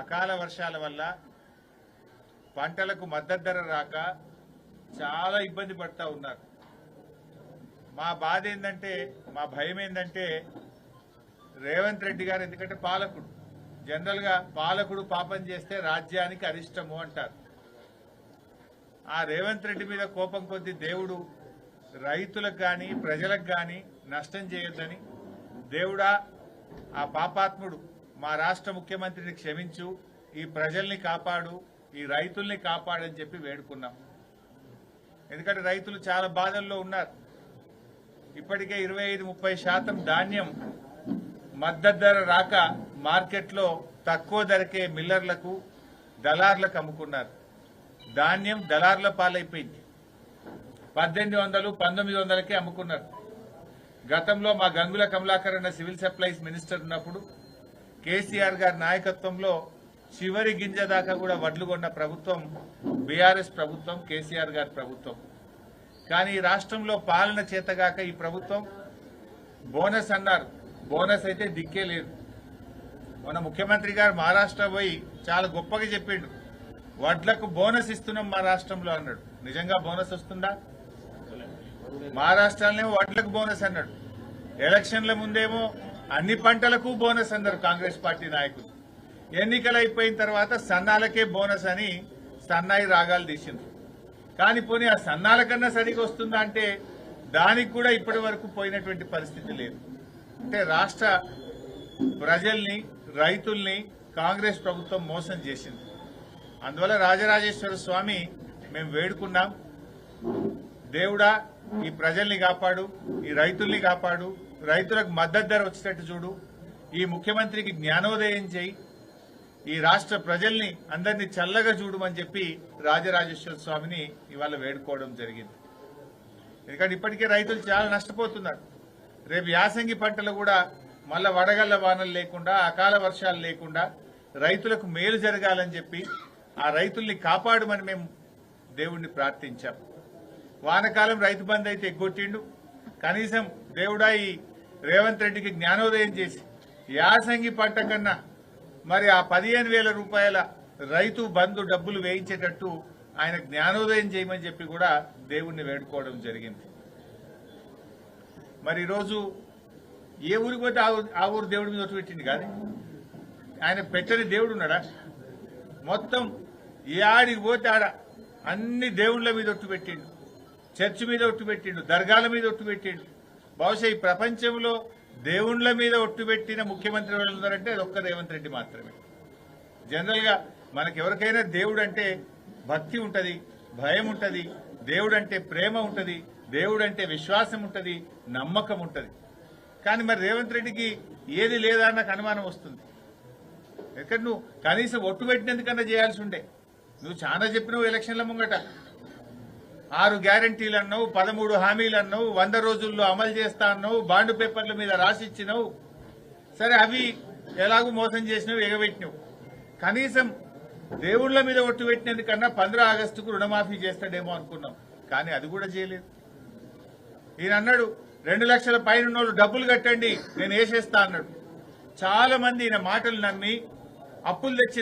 అకాల వర్షాల వల్ల పంటలకు మద్దతు ధర రాక చాలా ఇబ్బంది పడతా ఉన్నారు. మా బాధ ఏంటంటే, మా భయం ఏంటంటే రేవంత్ రెడ్డి గారు, ఎందుకంటే పాలకుడు, జనరల్గా పాలకుడు పాపం చేస్తే రాజ్యానికి అరిష్టము అంటారు. ఆ రేవంత్ రెడ్డి మీద కోపం కొద్దీ దేవుడు రైతులకు కానీ ప్రజలకు కానీ నష్టం చేయొద్దని, దేవుడా ఆ పాపాత్ముడు మా రాష్ట్ర ముఖ్యమంత్రిని క్షమించు, ఈ ప్రజల్ని కాపాడు, ఈ రైతుల్ని కాపాడని చెప్పి వేడుకున్నాం. ఎందుకంటే రైతులు చాలా బాధల్లో ఉన్నారు. ఇప్పటికే 25-30% ధాన్యం మద్దతు ధర రాక మార్కెట్లో తక్కువ ధరకే మిల్లర్లకు దళార్లకు అమ్ముకున్నారు. ధాన్యం దళార్ల పాలైపోయింది. 1800-1900కే అమ్ముకున్నారు. గతంలో మా గంగుల కమలాకర్ అన్న సివిల్ సప్లైస్ మినిస్టర్ ఉన్నప్పుడు కేసీఆర్ గారి నాయకత్వంలో చివరి గింజ దాకా కూడా వడ్లు కొన్న ప్రభుత్వం బీఆర్ఎస్ ప్రభుత్వం, కేసీఆర్ గారి ప్రభుత్వం. కానీ ఈ రాష్ట్రంలో పాలన చేతగాక ఈ ప్రభుత్వం బోనస్ అన్నారు. బోనస్ అయితే దిక్కే లేదు. మన ముఖ్యమంత్రి గారు మహారాష్ట్ర పోయి చాలా గొప్పగా చెప్పిండు, వడ్లకు బోనస్ ఇస్తున్నాం మా రాష్ట్రంలో అన్నాడు. నిజంగా బోనస్ వస్తుందా? మహారాష్ట్రలోనే వడ్లకు బోనస్ అన్నాడు. ఎలక్షన్ల ముందేమో అన్ని పంటలకు బోనస్ అన్నారు కాంగ్రెస్ పార్టీ నాయకులు. ఎన్నికలు అయిపోయిన తర్వాత సన్నాలకే బోనస్ అని సన్నాయి రాగాలు తీసింది. కానీ పోనీ ఆ సన్నాల కన్నా సరిగా వస్తుందా అంటే దానికి కూడా ఇప్పటి వరకు పోయినటువంటి పరిస్థితి లేదు. అంటే రాష్ట్ర ప్రజల్ని, రైతుల్ని కాంగ్రెస్ ప్రభుత్వం మోసం చేసింది. అందువల్ల రాజరాజేశ్వర స్వామి మేము వేడుకున్నాం, దేవుడా ఈ ప్రజల్ని కాపాడు, ఈ రైతుల్ని కాపాడు, రైతులకు మద్దతు ధర వచ్చేటట్టు చూడు, ఈ ముఖ్యమంత్రికి జ్ఞానోదయం చేయి, ఈ రాష్ట్ర ప్రజల్ని అందరినీ చల్లగా చూడమని చెప్పి రాజరాజేశ్వర స్వామిని ఇవాళ వేడుకోవడం జరిగింది. ఎందుకంటే ఇప్పటికే రైతులు చాలా నష్టపోతున్నారు. రేపు యాసంగి పంటలు కూడా మళ్ళా వడగళ్ల వానలు లేకుండా, అకాల వర్షాలు లేకుండా రైతులకు మేలు జరగాలని చెప్పి ఆ రైతుల్ని కాపాడమని మేము దేవుణ్ణి ప్రార్థించాం. వానకాలం రైతు బంధు అయితే ఎగ్గొట్టిండు. కనీసం దేవుడా ఈ రేవంత్ రెడ్డికి జ్ఞానోదయం చేసి యాసంగి పంట కన్నా మరి ఆ 15,000 రూపాయల రైతు బంధు డబ్బులు వేయించేటట్టు ఆయన జ్ఞానోదయం చేయమని చెప్పి కూడా దేవుణ్ణి వేడుకోవడం జరిగింది. మరి ఈరోజు ఏ ఊరికి పోతే ఆ ఊరు దేవుడి మీద ఒట్టు పెట్టింది కాదు. ఆయన పెట్టని దేవుడు ఉన్నాడా? మొత్తం ఏ ఆడికి పోతే ఆడ అన్ని దేవుళ్ల మీద ఒట్టు పెట్టిండు, చర్చి మీద ఒట్టు పెట్టిండు, దర్గాల మీద ఒట్టు పెట్టిండు. బహుశా ఈ ప్రపంచంలో దేవుళ్ల మీద ఒట్టు పెట్టిన ముఖ్యమంత్రి ఎవరు ఉన్నారంటే అది ఒక్క రేవంత్ రెడ్డి మాత్రమే. జనరల్ గా మనకి ఎవరికైనా దేవుడు అంటే భక్తి ఉంటది, భయం ఉంటది, దేవుడు అంటే ప్రేమ ఉంటది, దేవుడు అంటే విశ్వాసం ఉంటది, నమ్మకం ఉంటది. కానీ మరి రేవంత్ రెడ్డికి ఏది లేదా నాకు అనుమానం వస్తుంది. ఎక్కడ నువ్వు కనీసం ఒట్టు పెట్టినందుకన్నా చేయాల్సి ఉండే. నువ్వు చాలా చెప్పినావు ఎలక్షన్ల ముంగట, 6 గ్యారంటీలు అన్నావు, 13 హామీలు అన్నావు, 100 రోజుల్లో అమలు చేస్తా అన్నావు, బాండ్ పేపర్ల మీద రాసిచ్చినావు. సరే అవి ఎలాగూ మోసం చేసినావు, ఎగబెట్టినావు. కనీసం దేవుళ్ల మీద ఒట్టు పెట్టినందుకన్నా 15 ఆగస్టుకు రుణమాఫీ చేస్తాడేమో అనుకున్నాం. కానీ అది కూడా చేయలేదు. ఈయన అన్నాడు 2 లక్షల పైన ఉన్న వాళ్ళు డబ్బులు కట్టండి నేను వేసేస్తా అన్నాడు. చాలా మంది ఈయన మాటలు నమ్మి అప్పులు తెచ్చి